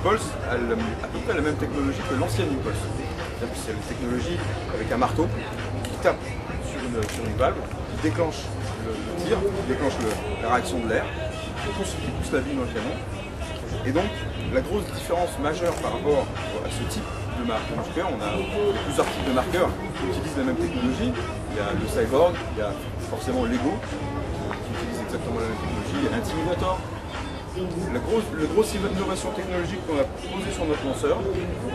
Impulse a à peu près la même technologie que l'ancienne Impulse. C'est une technologie avec un marteau qui tape sur une valve, qui déclenche le tir, qui déclenche la réaction de l'air, qui pousse la bille dans le canon. Et donc, la grosse différence majeure par rapport à ce type de marqueur, on a plusieurs types de marqueurs qui utilisent la même technologie. Il y a le Cyborg, il y a forcément l'Ego, qui utilise exactement la même technologie, il y a l'Intimidator. La grosse innovation technologique qu'on a posée sur notre lanceur,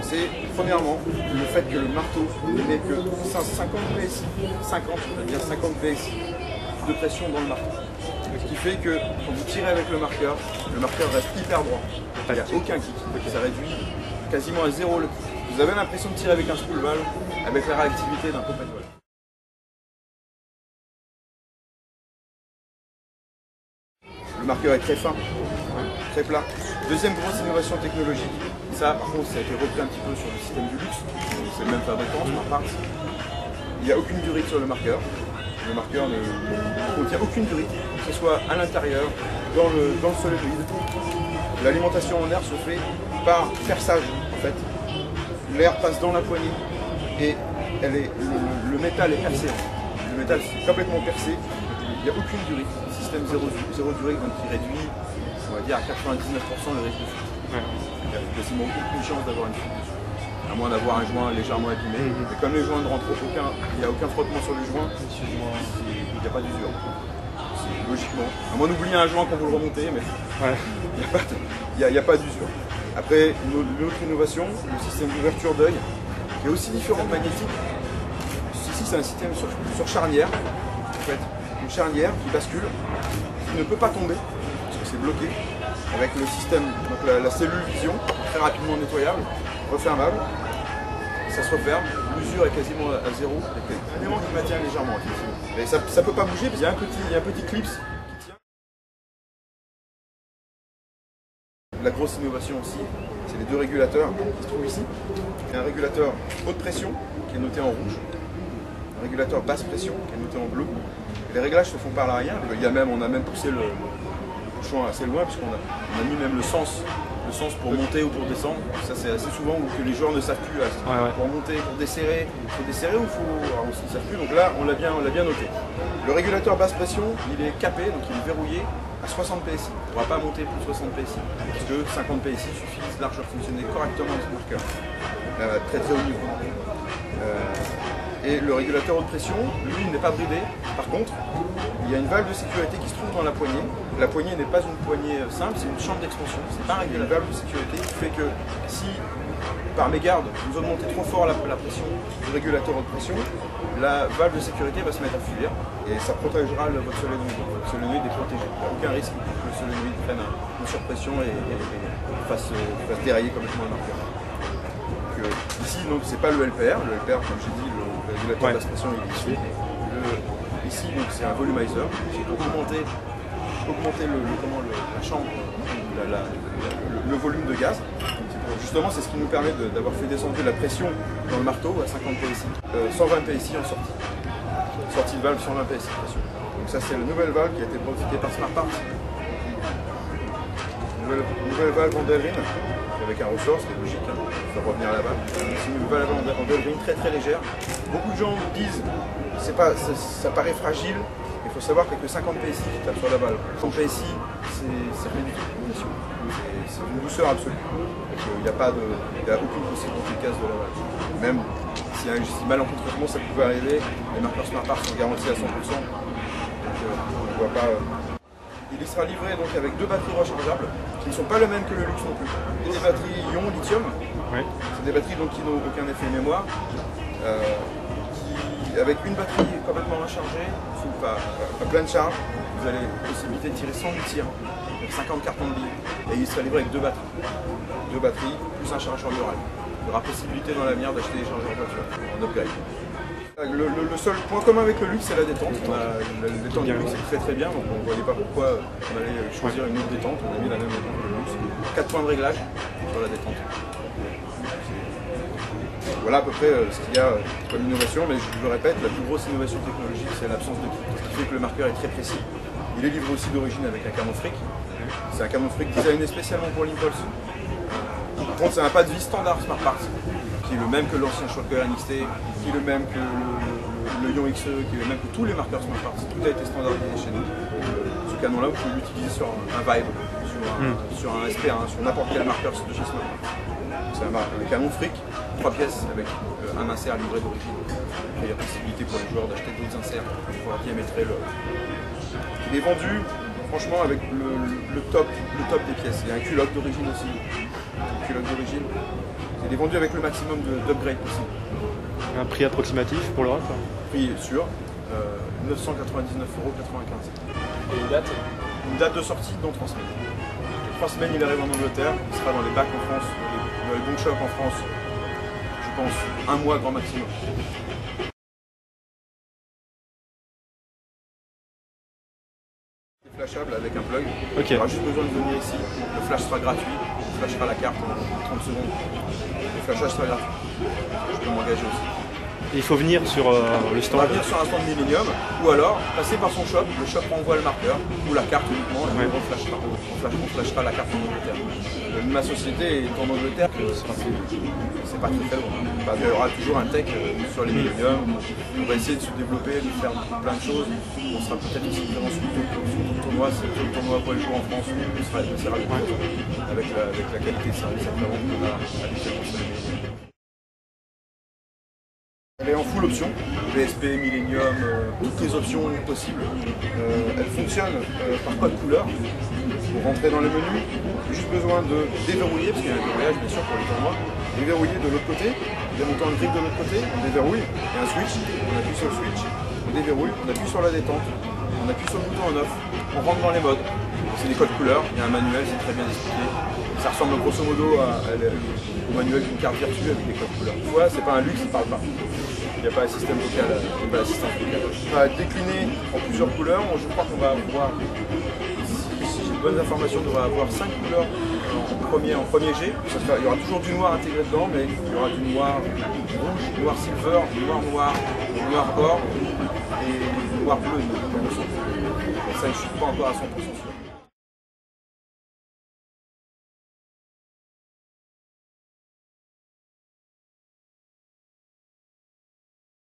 c'est premièrement le fait que le marteau n'ait que 50 PSI, c'est-à-dire 50 PSI de pression dans le marteau. Ce qui fait que quand vous tirez avec le marqueur reste hyper droit. Il n'y a aucun kick. Ça réduit quasiment à zéro le kick. Vous avez l'impression de tirer avec un spool valve avec la réactivité d'un pop and valve. Le marqueur est très fin, très plat. Deuxième grosse innovation technologique, ça par contre ça a été repris un petit peu sur le système du luxe, c'est le même fabricant, Smart Parts. Il n'y a aucune durite sur le marqueur. Le marqueur ne contient aucune durite, que ce soit à l'intérieur, dans le solénoïde. L'alimentation en air se fait par perçage en fait. L'air passe dans la poignée et le métal est percé. Le métal est complètement percé, il n'y a aucune durite. Système zéro durite donc qui réduit, on va dire à 99% le risque de fuite. Il n'y a quasiment aucune chance d'avoir une fuite dessus. À moins d'avoir un joint légèrement abîmé. Mais comme les joints ne rentrent il n'y a aucun frottement sur les joints, il n'y a pas d'usure. Logiquement. À moins d'oublier un joint quand vous le remontez, mais il n'y a pas d'usure. Après, une autre innovation, le système d'ouverture d'œil, qui est aussi différent de magnétique. Ici, c'est un système sur charnière. En fait, une charnière qui bascule, qui ne peut pas tomber, parce que c'est bloqué, avec le système, donc la cellule vision, très rapidement nettoyable, refermable. Ça se referme, l'usure est quasiment à zéro, avec un élément qui maintient légèrement. Et ça ne peut pas bouger parce qu'il y a un petit clips qui tient. La grosse innovation aussi, c'est les deux régulateurs qui se trouvent ici. Il y a un régulateur haute pression qui est noté en rouge, un régulateur basse pression qui est noté en bleu. Et les réglages se font par l'arrière. On a même poussé le bouchon assez loin puisqu'on a mis même le sens pour monter ou pour descendre. Ça c'est assez souvent que les joueurs ne savent plus. Pour monter, pour desserrer, il faut desserrer ou il faut... Alors, ils ne savent plus, donc là on l'a bien noté. Le régulateur basse pression, il est capé, donc il est verrouillé à 60 PSI. On ne pourra pas monter plus de 60 PSI, parce que 50 PSI suffisent largement à fonctionner correctement avec ce marqueur. Très très haut niveau. Et le régulateur haute pression, lui, il n'est pas bridé. Par contre, il y a une valve de sécurité qui se trouve dans la poignée. La poignée n'est pas une poignée simple, c'est une chambre d'expansion. C'est pas une valve de sécurité qui fait que si, par mégarde, vous augmentez trop fort la pression du régulateur haute pression, la valve de sécurité va se mettre à fuir et ça protégera votre solénoïde. Le solénoïde est protégé. Il n'y a aucun risque que le solénoïde prenne une surpression et fasse dérailler complètement le marqueur. Ici, c'est pas le LPR. Le LPR, comme j'ai dit, le régulateur basse pression il est ici. Ici, c'est un volumizer. C'est pour augmenter la chambre, le volume de gaz. Justement, c'est ce qui nous permet d'avoir fait descendre la pression dans le marteau à 50 PSI. 120 PSI en sortie. Sortie de valve 120 PSI de pression. Donc ça, c'est la nouvelle valve qui a été brevetée par Smart Parts. Nouvelle valve en Delrin, avec un ressort, c'est logique, ça va revenir à la valve. C'est une valve en Delrin très très légère. Beaucoup de gens nous disent ça paraît fragile. Il faut savoir qu'il n'y a que 50 PSI qui tapent sur la valve. 100 PSI, c'est rien du tout. C'est une douceur absolue. Il n'y a aucune possibilité de casse de la valve. Même s'il y a un malencontrement, ça pouvait arriver. Les marqueurs Smart Parts sont garantis à 100%. Donc on ne voit pas. Il sera livré donc avec deux batteries rechargeables qui ne sont pas les mêmes que le luxe non plus. Et des batteries ion lithium. C'est des batteries donc, qui n'ont aucun effet mémoire. Avec une batterie complètement rechargée, à pleine charge, vous avez la possibilité de tirer 108 tirs, avec 50 cartons de billes, et il sera livré avec deux batteries. Deux batteries, plus un chargeur mural. Il y aura possibilité dans l'avenir d'acheter des chargeurs voiture en upgrade. Le seul point commun avec le luxe, c'est la détente. La détente du luxe est très très bien, donc on ne voyait pas pourquoi on allait choisir une autre détente. On a mis la même détente que le luxe. 4 points de réglage sur la détente. Voilà à peu près ce qu'il y a comme innovation, mais je le répète, la plus grosse innovation technologique, c'est l'absence de kick, ce qui fait que le marqueur est très précis. Il est livré aussi d'origine avec un canon fric. C'est un canon fric designé spécialement pour l'Impulse. Par contre, c'est un pas de vie standard Smart Parts, qui est le même que l'ancien Shotgun NXT, qui est le même que le Ion XE, qui est le même que tous les marqueurs Smart Parts. Tout a été standardisé chez nous. Ce canon-là, vous pouvez l'utiliser sur un Vibe, sur un SP1, sur n'importe quel marqueur de chez Smart Parts. C'est un canon fric, 3 pièces avec un insert livré d'origine. Il y a possibilité pour les joueurs d'acheter d'autres inserts pour pouvoir diamétrer le. Il est vendu franchement avec le top des pièces. Il y a un culotte d'origine aussi. Il est vendu avec le maximum d'upgrade possible. Un prix approximatif pour l'Europe? Prix sûr, 999,95 €. Et une date? Une date de sortie dans 3 semaines. 3 semaines, il arrive en Angleterre, il sera dans les bacs en France, dans les bons shops en France, je pense, un mois grand maximum. Flashable avec un plug. Okay. Il aura juste besoin de venir ici. Le flash sera gratuit. On flashera la carte en 30 secondes. Le flashage sera gratuit. Je peux m'engager aussi. Et il faut venir sur le stand. On va venir sur un stand Millennium ou alors passer par son shop. Le shop renvoie le marqueur ou la carte uniquement et on flashera la carte en Angleterre. Ma société est en Angleterre, c'est pas très loin. Il y aura toujours un tech sur les Millennium. On va essayer de se développer, de faire plein de choses. On sera peut-être aussi présent sur le tournoi. Si le tournoi pour les jouer en France, on sera ravis avec la qualité de service qu'on a habituellement sur les Millennium. Elle est en full option, PSP, Millennium, toutes les options possibles. Elle fonctionne par code couleur. Pour rentrer dans les menus, j'ai juste besoin de déverrouiller, parce qu'il y a un verrouillage bien sûr pour les tournois, déverrouiller de l'autre côté, démontant le grip de l'autre côté, on déverrouille, il y a un switch, on appuie sur le switch, on déverrouille, on appuie sur la détente, on appuie sur le bouton on off, on rentre dans les modes. C'est des codes couleurs, il y a un manuel, c'est très bien expliqué. Ça ressemble grosso modo au manuel d'une carte virtuelle avec des codes couleurs. Tu vois, c'est pas un luxe, il parle pas. Il n'y a pas un système vocal, il n'y a pas d'assistance vocale. On va décliner en plusieurs couleurs, je crois qu'on va avoir, si j'ai de bonnes informations, on devrait avoir 5 couleurs en premier G. Il y aura toujours du noir intégré dedans, mais il y aura du noir rouge, noir silver, noir, noir or et noir bleu. Ça, je ne suis pas encore à 100% sûr.